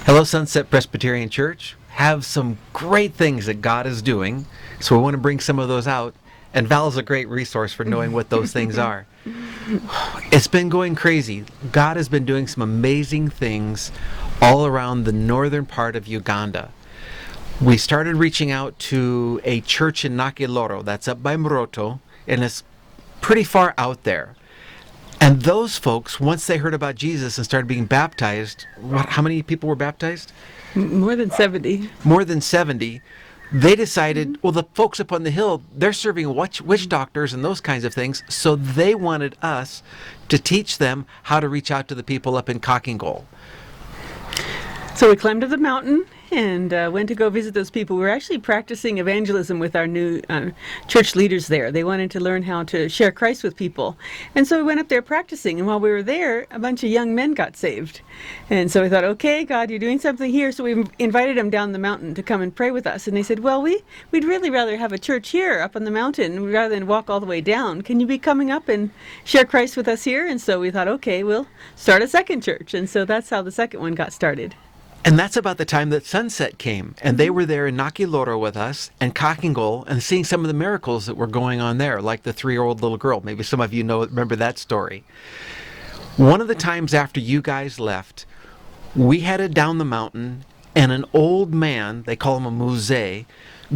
Hello, Sunset Presbyterian Church. Have some great things that God is doing, so we want to bring some of those out. And Val is a great resource for knowing what those things are. It's been going crazy. God has been doing some amazing things all around the northern part of Uganda. We started reaching out to a church in Nakiloro, that's up by Moroto, and it's pretty far out there. And those folks, once they heard about Jesus and started being baptized, how many people were baptized? More than 70. More than 70. They decided, well, the folks up on the hill, they're serving witch doctors and those kinds of things, so they wanted us to teach them how to reach out to the people up in Kakingol. So we climbed up the mountain and went to go visit those people. We were actually practicing evangelism with our new church leaders there. They wanted to learn how to share Christ with people. And so we went up there practicing. And while we were there, a bunch of young men got saved. And so we thought, okay, God, you're doing something here. So we invited them down the mountain to come and pray with us. And they said, well, we'd really rather have a church here up on the mountain rather than walk all the way down. Can you be coming up and share Christ with us here? And so we thought, okay, we'll start a second church. And so that's how the second one got started. And that's about the time that Sunset came. And they were there in Nakiloro with us and Kakingol and seeing some of the miracles that were going on there, like the 3-year-old little girl. Maybe some of you remember that story. One of the times after you guys left, we headed down the mountain and an old man, they call him a muse,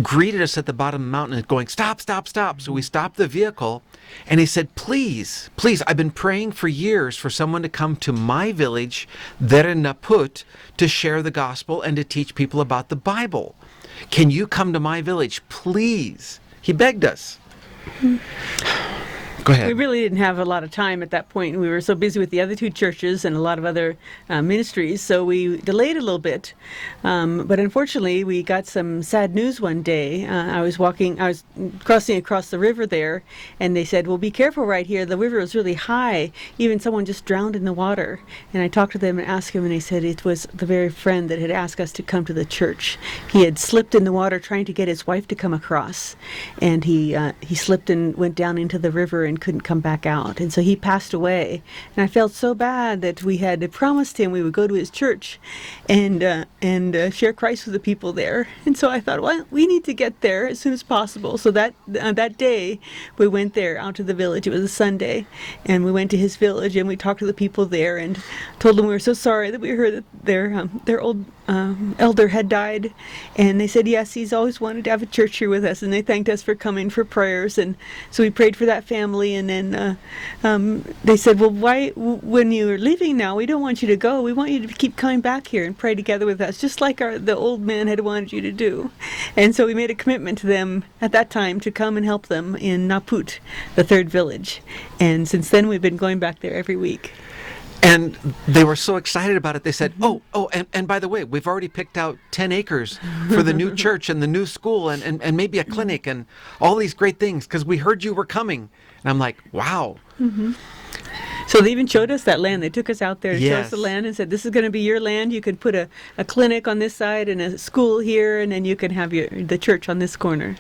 greeted us at the bottom of the mountain going, stop, stop, stop. So we stopped the vehicle and he said, please, I've been praying for years for someone to come to my village, there in Naput, to share the gospel and to teach people about the Bible. Can you come to my village, please? He begged us. Go ahead. We really didn't have a lot of time at that point. We were so busy with the other two churches and a lot of other ministries, so we delayed a little bit. But unfortunately, we got some sad news one day. I was crossing across the river there, and they said, well, be careful right here. The river is really high. Even someone just drowned in the water. And I talked to them and asked him, and they said it was the very friend that had asked us to come to the church. He had slipped in the water trying to get his wife to come across, and he slipped and went down into the river and couldn't come back out. And so he passed away. And I felt so bad that we had promised him we would go to his church and share Christ with the people there. And so I thought, well, we need to get there as soon as possible. So that day we went there out to the village. It was a Sunday. And we went to his village and we talked to the people there and told them we were so sorry that we heard that their old elder had died. And they said, yes, he's always wanted to have a church here with us. And they thanked us for coming for prayers. And so we prayed for that family. And then they said, well, why, when you're leaving now, we don't want you to go. We want you to keep coming back here and pray together with us, just like the old man had wanted you to do. And so we made a commitment to them at that time to come and help them in Naput, the third village. And since then, we've been going back there every week. And they were so excited about it, they said, and by the way, we've already picked out 10 acres for the new church and the new school and maybe a clinic and all these great things because we heard you were coming. And I'm like, wow. Mm-hmm. So they even showed us that land. They took us out there to show us the land and said, this is going to be your land. You can put a clinic on this side and a school here, and then you can have the church on this corner.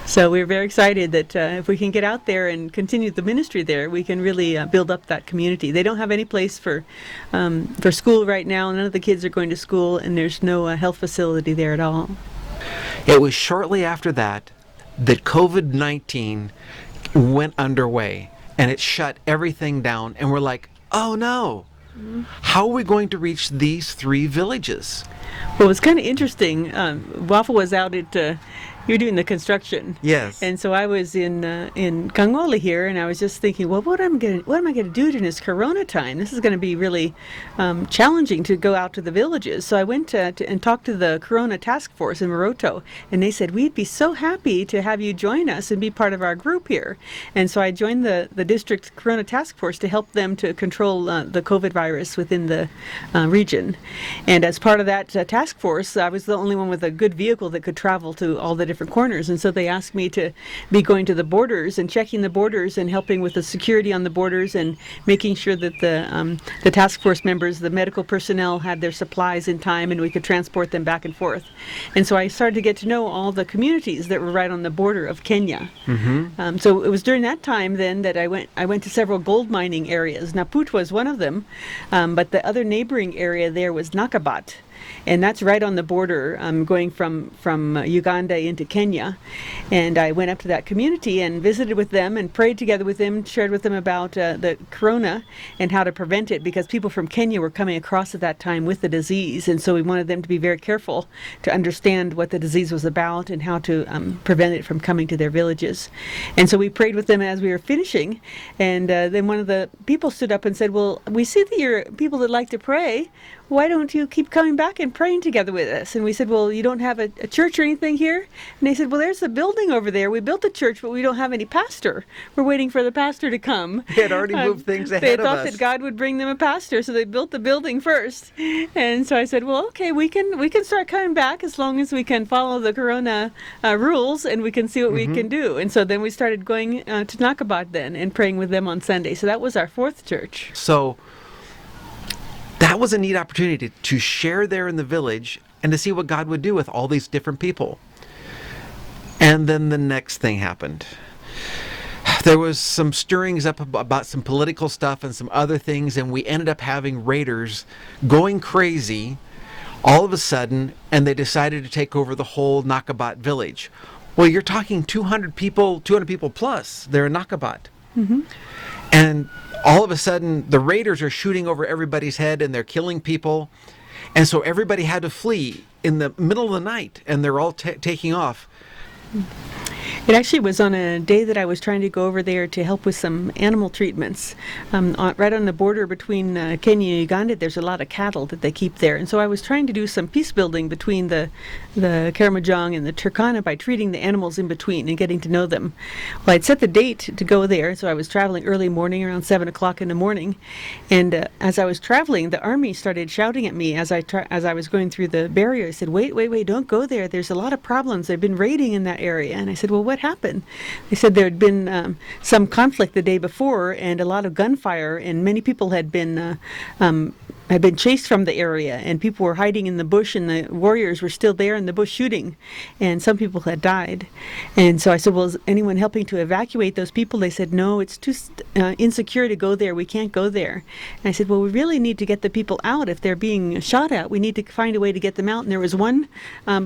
So we're very excited that if we can get out there and continue the ministry there, we can really build up that community. They don't have any place for school right now. None of the kids are going to school, and there's no health facility there at all. It was shortly after that COVID-19 went underway. And it shut everything down. And we're like, oh no, how are we going to reach these 3 villages? Well, it was kind of interesting. Waffle was out at, you're doing the construction. Yes. And so I was in Kangola here, and I was just thinking, well, what am I going to do during this Corona time? This is going to be really challenging to go out to the villages. So I went and talked to the Corona task force in Moroto, and they said, we'd be so happy to have you join us and be part of our group here. And so I joined the district Corona task force to help them to control the COVID virus within the region. And as part of that task force, I was the only one with a good vehicle that could travel to all the different corners, and so they asked me to be going to the borders and checking the borders and helping with the security on the borders and making sure that the task force members, the medical personnel, had their supplies in time and we could transport them back and forth. And so I started to get to know all the communities that were right on the border of Kenya. Mm-hmm. So it was during that time then that I went to several gold mining areas. Naput was one of them, but the other neighboring area there was Nakabat. and that's right on the border, going from Uganda into Kenya. And I went up to that community and visited with them and prayed together with them, shared with them about the corona and how to prevent it, because people from Kenya were coming across at that time with the disease, and so we wanted them to be very careful to understand what the disease was about and how to prevent it from coming to their villages. And so we prayed with them as we were finishing, and then one of the people stood up and said, well, we see that you're people that like to pray. Why don't you keep coming back and praying together with us? And we said, well, you don't have a church or anything here? And they said, well, there's a building over there. We built a church, but we don't have any pastor. We're waiting for the pastor to come. They had already moved things ahead of us. They thought that God would bring them a pastor, so they built the building first. And so I said, well, okay, we can start coming back as long as we can follow the corona rules, and we can see what we can do. And so then we started going to Nakabat then and praying with them on Sunday. So that was our fourth church. So that was a neat opportunity to share there in the village and to see what God would do with all these different people. And then the next thing happened. There was some stirrings up about some political stuff and some other things, and we ended up having raiders going crazy all of a sudden, and they decided to take over the whole Nakabat village. Well, you're talking 200 people plus there in Nakabat. And all of a sudden, the raiders are shooting over everybody's head, and they're killing people. And so everybody had to flee in the middle of the night, and they're all taking off. It actually was on a day that I was trying to go over there to help with some animal treatments. Right on the border between Kenya and Uganda, there's a lot of cattle that they keep there. And so I was trying to do some peace building between the Karamojong and the Turkana by treating the animals in between and getting to know them. Well, I'd set the date to go there, so I was traveling early morning, around 7 o'clock in the morning. And as I was traveling, the army started shouting at me as I was going through the barrier. I said, wait, don't go there. There's a lot of problems. They've been raiding in that area. And I said, well, what happened? They said there had been some conflict the day before and a lot of gunfire, and many people had been chased from the area, and people were hiding in the bush, and the warriors were still there in the bush shooting, and some people had died. And so I said, well, is anyone helping to evacuate those people? They said, no, it's too insecure to go there. We can't go there. And I said, well, we really need to get the people out. If they're being shot at, we need to find a way to get them out. And there was one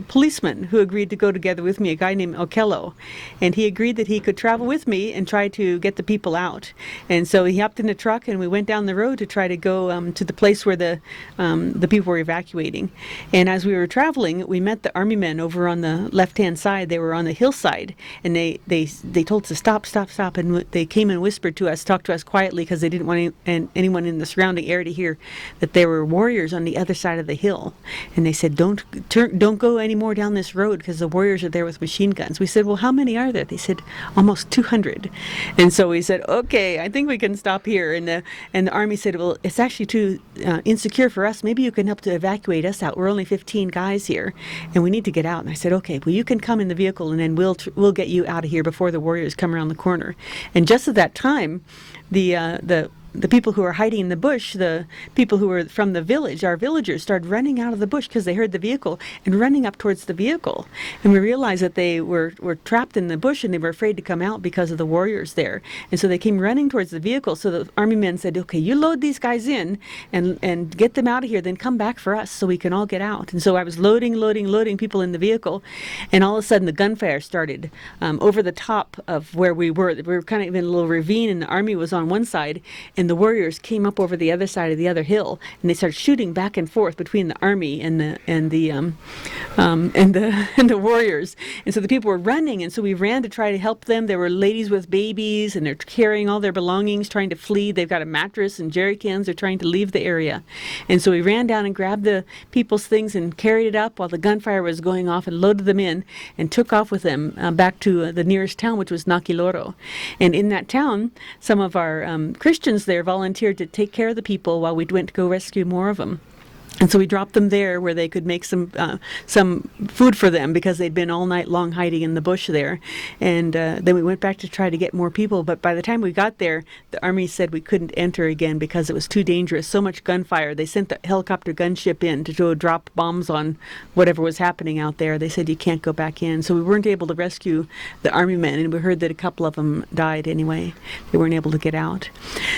policeman who agreed to go together with me, a guy named Okello, and he agreed that he could travel with me and try to get the people out. And so he hopped in a truck, and we went down the road to try to go to the place where the people were evacuating. And as we were traveling, we met the army men over on the left-hand side. They were on the hillside, and they told us to stop, and they came and whispered to us, talked to us quietly, because they didn't want anyone in the surrounding area to hear that there were warriors on the other side of the hill. And they said, don't go any more down this road, because the warriors are there with machine guns. We said, well, how many are there? They said, almost 200. And so we said, okay, I think we can stop here. And the army said, well, it's actually too insecure for us. Maybe you can help to evacuate us out. We're only 15 guys here, and we need to get out. And I said, okay, well, you can come in the vehicle, and then we'll get you out of here before the warriors come around the corner. And just at that time, the people who were hiding in the bush, the people who were from the village, our villagers, started running out of the bush because they heard the vehicle and running up towards the vehicle. And we realized that they were trapped in the bush, and they were afraid to come out because of the warriors there. And so they came running towards the vehicle. So the army men said, okay, you load these guys in and get them out of here, then come back for us so we can all get out. And so I was loading people in the vehicle, and all of a sudden the gunfire started over the top of where we were. We were kind of in a little ravine, and the army was on one side, and the warriors came up over the other side of the other hill, and they started shooting back and forth between the army and the warriors. And so the people were running, and so we ran to try to help them. There were ladies with babies, and they're carrying all their belongings, trying to flee. They've got a mattress and jerry cans. They're trying to leave the area. And so we ran down and grabbed the people's things and carried it up while the gunfire was going off, and loaded them in and took off with them back to the nearest town, which was Nakiloro. And in that town, some of our Christians there volunteered to take care of the people while we went to go rescue more of them. And so we dropped them there where they could make some food for them, because they'd been all night long hiding in the bush there. And then we went back to try to get more people. But by the time we got there, the army said we couldn't enter again because it was too dangerous. So much gunfire. They sent the helicopter gunship in to go drop bombs on whatever was happening out there. They said you can't go back in. So we weren't able to rescue the army men. And we heard that a couple of them died anyway. They weren't able to get out.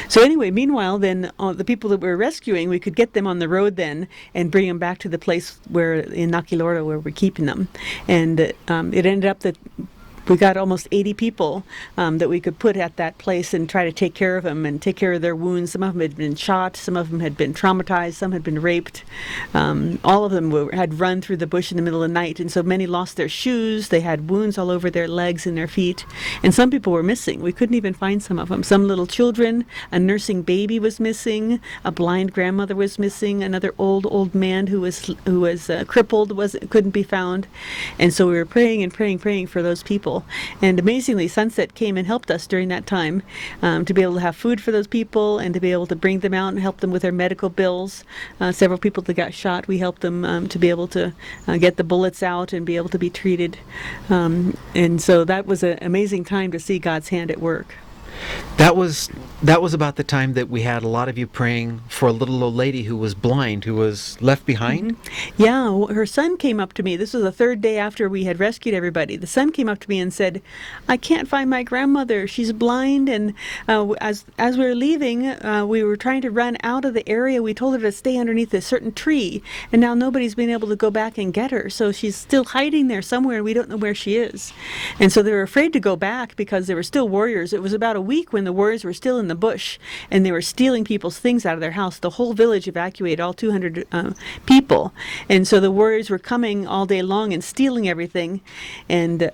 So anyway, meanwhile, then the people that we were rescuing, we could get them on the road then. and bring them back to the place where in Nakiloro where we're keeping them. And it ended up that we got almost 80 people that we could put at that place and try to take care of them and take care of their wounds. Some of them had been shot, some of them had been traumatized, some had been raped. All of them had run through the bush in the middle of the night, and so many lost their shoes. They had wounds all over their legs and their feet, and some people were missing. We couldn't even find some of them. Some little children, a nursing baby was missing, a blind grandmother was missing, another old man who was crippled couldn't be found. And so we were praying for those people. And amazingly, Sunset came and helped us during that time to be able to have food for those people and to be able to bring them out and help them with their medical bills. Several people that got shot, we helped them to be able to get the bullets out and be able to be treated. And so that was an amazing time to see God's hand at work. That was about the time that we had a lot of you praying for a little old lady who was blind, who was left behind. Mm-hmm. Yeah, her son came up to me. This was the third day after we had rescued everybody. The son came up to me and said, "I can't find my grandmother. She's blind." And as we were leaving, we were trying to run out of the area. We told her to stay underneath a certain tree, and now nobody's been able to go back and get her. So she's still hiding there somewhere, and we don't know where she is. And so they were afraid to go back because there were still warriors. It was about a week when the warriors were still in the bush, and they were stealing people's things out of their house. The whole village evacuated, all 200 people. And so the warriors were coming all day long and stealing everything, and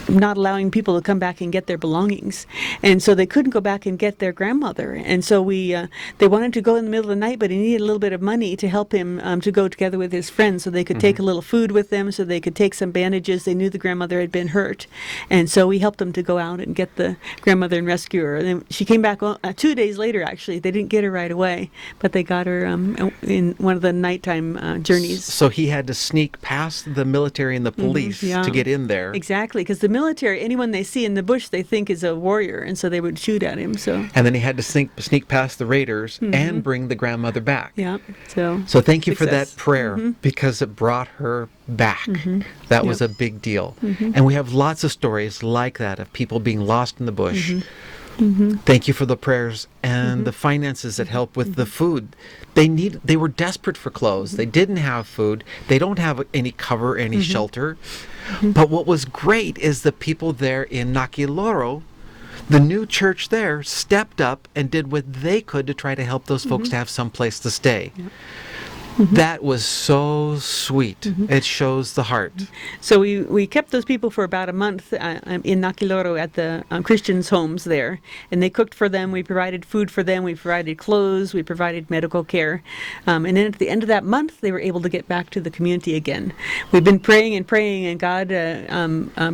not allowing people to come back and get their belongings. And so they couldn't go back and get their grandmother. And so they wanted to go in the middle of the night, but he needed a little bit of money to help him to go together with his friends so they could take a little food with them, so they could take some bandages. They knew the grandmother had been hurt. And so we helped them to go out and get the grandmother and rescue her. And then she came back 2 days later, actually. They didn't get her right away, but they got her in one of the nighttime journeys. So he had to sneak past the military and the police to get in there. Exactly, because the military, anyone they see in the bush, they think is a warrior, and so they would shoot at him. So. And then he had to sneak past the raiders and bring the grandmother back. Yeah. So thank you for that prayer, because it brought her back. That was a big deal. And we have lots of stories like that of people being lost in the bush. Thank you for the prayers and the finances that help with the food. They were desperate for clothes. They didn't have food. They don't have any cover, any shelter. But what was great is the people there in Nakiloro, the new church there, stepped up and did what they could to try to help those folks to have some place to stay. That was so sweet. It shows the heart. So we kept those people for about a month in Nakiloro at the Christians' homes there, and they cooked for them. We provided food for them. We provided clothes. We provided medical care. And then at the end of that month, they were able to get back to the community again. We've been praying, and God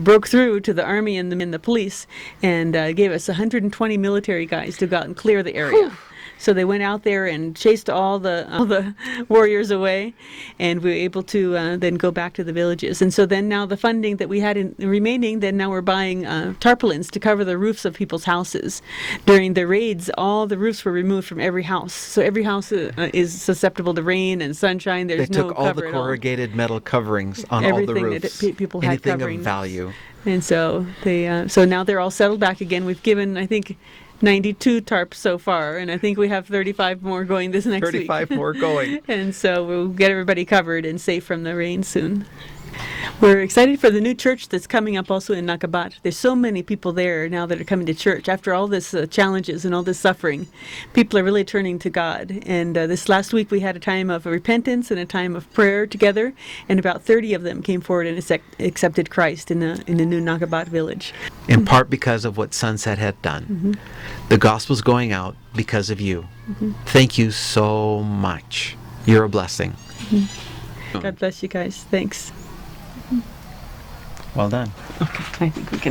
broke through to the army and the police and gave us 120 military guys to go out and clear the area. So they went out there and chased all the warriors away, and we were able to then go back to the villages. And so then now the funding that we had remaining, then now we're buying tarpaulins to cover the roofs of people's houses. During the raids, all the roofs were removed from every house. So every house is susceptible to rain and sunshine. There's they no took all cover the corrugated metal coverings on all the roofs. That people had anything coverings. of value. And so so now they're all settled back again. We've given, I think, 92 tarps so far, and I think we have 35 more going this next week. 35 more going. And so we'll get everybody covered and safe from the rain soon. We're excited for the new church that's coming up also in Nakabat. There's so many people there now that are coming to church. After all this challenges and all this suffering, people are really turning to God. And this last week we had a time of repentance and a time of prayer together, and about 30 of them came forward and accepted Christ in the new Nakabat village. In part because of what Sunset had done. The gospel's going out because of you. Thank you so much. You're a blessing. God bless you guys. Thanks. Well done. Okay, I think we can.